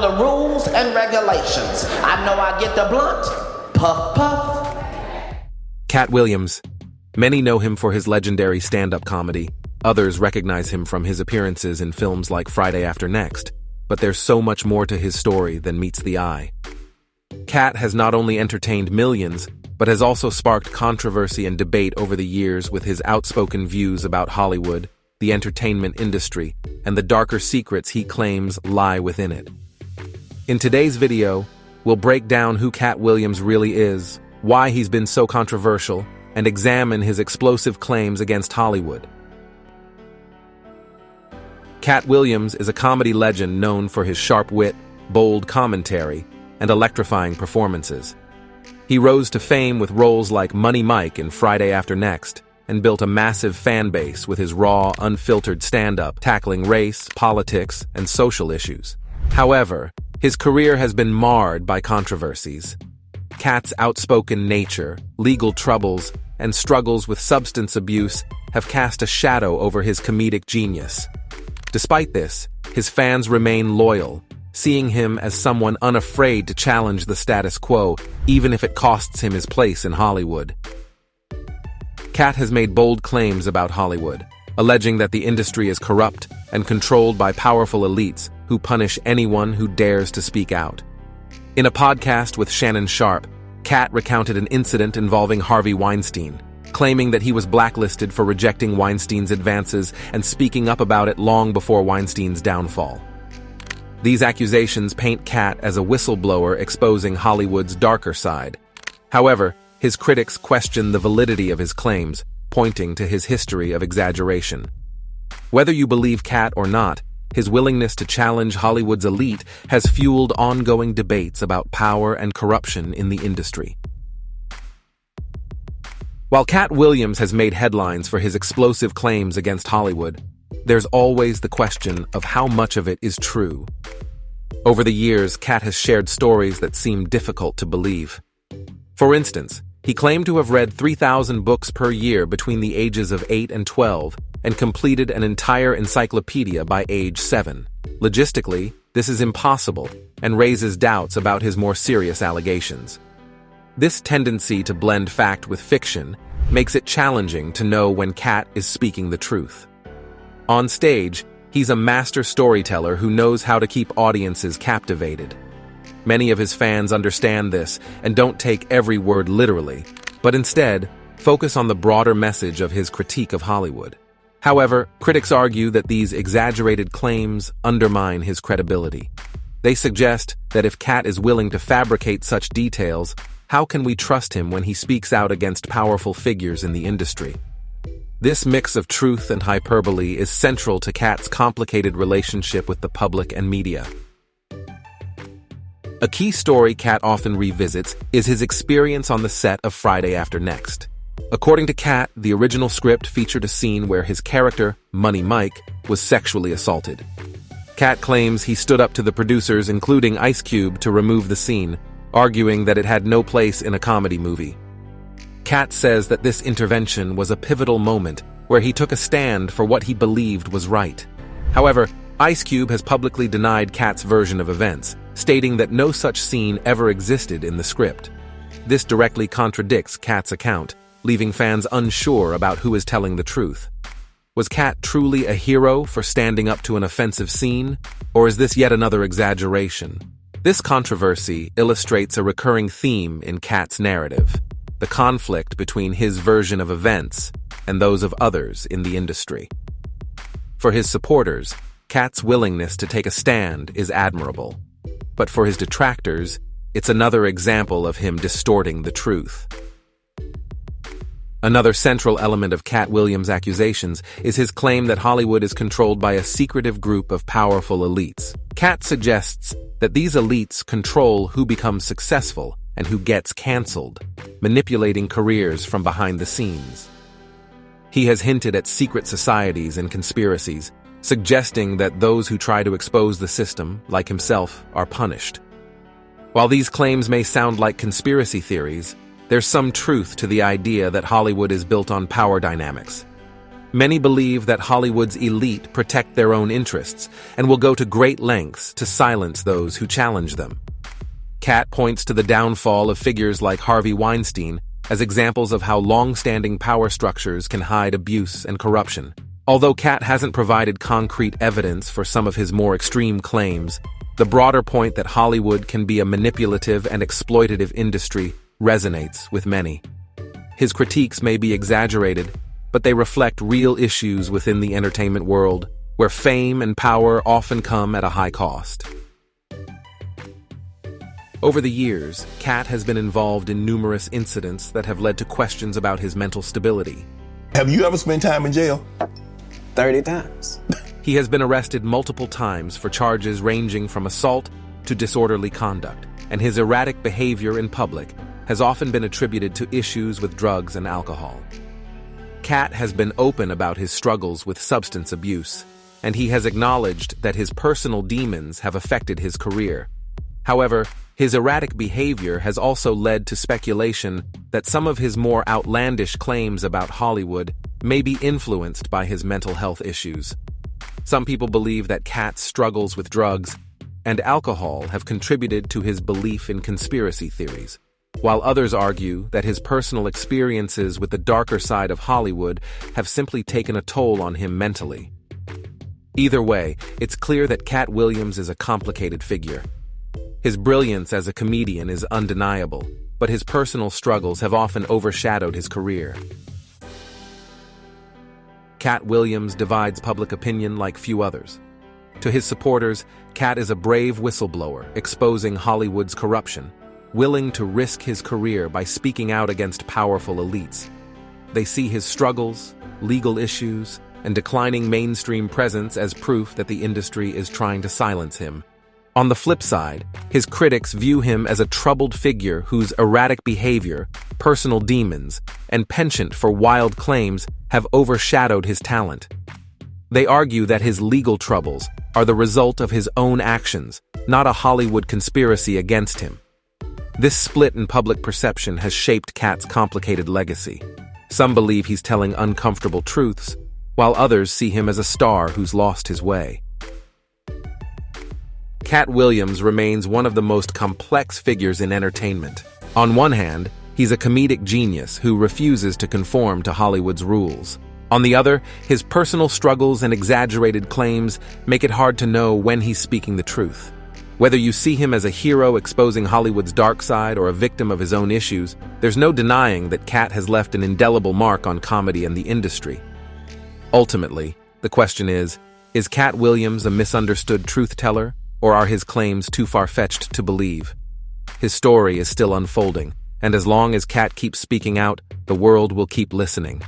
know the rules and regulations. I know I get the blunt. Puff, puff. Katt Williams. Many know him for his legendary stand-up comedy. Others recognize him from his appearances in films like Friday After Next. But there's so much more to his story than meets the eye. Katt has not only entertained millions, but has also sparked controversy and debate over the years with his outspoken views about Hollywood, the entertainment industry, and the darker secrets he claims lie within it. In today's video, we'll break down who Katt Williams really is, why he's been so controversial, and examine his explosive claims against Hollywood. Katt Williams is a comedy legend known for his sharp wit, bold commentary, and electrifying performances. He rose to fame with roles like Money Mike in Friday After Next, and built a massive fan base with his raw, unfiltered stand-up, tackling race, politics, and social issues. However, his career has been marred by controversies. Katt's outspoken nature, legal troubles, and struggles with substance abuse have cast a shadow over his comedic genius. Despite this, his fans remain loyal, seeing him as someone unafraid to challenge the status quo, even if it costs him his place in Hollywood. Katt has made bold claims about Hollywood, alleging that the industry is corrupt and controlled by powerful elites who punish anyone who dares to speak out. In a podcast with Shannon Sharpe, Katt recounted an incident involving Harvey Weinstein, claiming that he was blacklisted for rejecting Weinstein's advances and speaking up about it long before Weinstein's downfall. These accusations paint Katt as a whistleblower exposing Hollywood's darker side. However, his critics question the validity of his claims, pointing to his history of exaggeration. Whether you believe Katt or not, his willingness to challenge Hollywood's elite has fueled ongoing debates about power and corruption in the industry. While Katt Williams has made headlines for his explosive claims against Hollywood, there's always the question of how much of it is true. Over the years, Katt has shared stories that seem difficult to believe. For instance, he claimed to have read 3,000 books per year between the ages of 8 and 12 and completed an entire encyclopedia by age 7. Logistically, this is impossible and raises doubts about his more serious allegations. This tendency to blend fact with fiction makes it challenging to know when Katt is speaking the truth. On stage, he's a master storyteller who knows how to keep audiences captivated. Many of his fans understand this and don't take every word literally, but instead focus on the broader message of his critique of Hollywood. However, critics argue that these exaggerated claims undermine his credibility. They suggest that if Katt is willing to fabricate such details, how can we trust him when he speaks out against powerful figures in the industry? This mix of truth and hyperbole is central to Katt's complicated relationship with the public and media. A key story Katt often revisits is his experience on the set of Friday After Next. According to Katt, the original script featured a scene where his character, Money Mike, was sexually assaulted. Katt claims he stood up to the producers, including Ice Cube, to remove the scene, arguing that it had no place in a comedy movie. Katt says that this intervention was a pivotal moment where he took a stand for what he believed was right. However, Ice Cube has publicly denied Katt's version of events, stating that no such scene ever existed in the script. This directly contradicts Katt's account, leaving fans unsure about who is telling the truth. Was Katt truly a hero for standing up to an offensive scene, or is this yet another exaggeration? This controversy illustrates a recurring theme in Katt's narrative: the conflict between his version of events and those of others in the industry. For his supporters, Katt's willingness to take a stand is admirable. But for his detractors, it's another example of him distorting the truth. Another central element of Katt Williams' accusations is his claim that Hollywood is controlled by a secretive group of powerful elites. Katt suggests that these elites control who becomes successful and who gets canceled, manipulating careers from behind the scenes. He has hinted at secret societies and conspiracies, suggesting that those who try to expose the system, like himself, are punished. While these claims may sound like conspiracy theories, there's some truth to the idea that Hollywood is built on power dynamics. Many believe that Hollywood's elite protect their own interests and will go to great lengths to silence those who challenge them. Katt points to the downfall of figures like Harvey Weinstein as examples of how long-standing power structures can hide abuse and corruption. Although Katt hasn't provided concrete evidence for some of his more extreme claims, the broader point that Hollywood can be a manipulative and exploitative industry resonates with many. His critiques may be exaggerated, but they reflect real issues within the entertainment world, where fame and power often come at a high cost. Over the years, Katt has been involved in numerous incidents that have led to questions about his mental stability. Have you ever spent time in jail? 30 times. He has been arrested multiple times for charges ranging from assault to disorderly conduct, and his erratic behavior in public has often been attributed to issues with drugs and alcohol. Katt has been open about his struggles with substance abuse, and he has acknowledged that his personal demons have affected his career. However, his erratic behavior has also led to speculation that some of his more outlandish claims about Hollywood may be influenced by his mental health issues. Some people believe that Katt's struggles with drugs and alcohol have contributed to his belief in conspiracy theories, while others argue that his personal experiences with the darker side of Hollywood have simply taken a toll on him mentally. Either way, it's clear that Katt Williams is a complicated figure. His brilliance as a comedian is undeniable, but his personal struggles have often overshadowed his career. Katt Williams divides public opinion like few others. To his supporters, Katt is a brave whistleblower exposing Hollywood's corruption, willing to risk his career by speaking out against powerful elites. They see his struggles, legal issues, and declining mainstream presence as proof that the industry is trying to silence him. On the flip side, his critics view him as a troubled figure whose erratic behavior, personal demons, and penchant for wild claims have overshadowed his talent. They argue that his legal troubles are the result of his own actions, not a Hollywood conspiracy against him. This split in public perception has shaped Katt's complicated legacy. Some believe he's telling uncomfortable truths, while others see him as a star who's lost his way. Katt Williams remains one of the most complex figures in entertainment. On one hand, he's a comedic genius who refuses to conform to Hollywood's rules. On the other, his personal struggles and exaggerated claims make it hard to know when he's speaking the truth. Whether you see him as a hero exposing Hollywood's dark side or a victim of his own issues, there's no denying that Katt has left an indelible mark on comedy and the industry. Ultimately, the question is Katt Williams a misunderstood truth-teller, or are his claims too far-fetched to believe? His story is still unfolding, and as long as Katt keeps speaking out, the world will keep listening.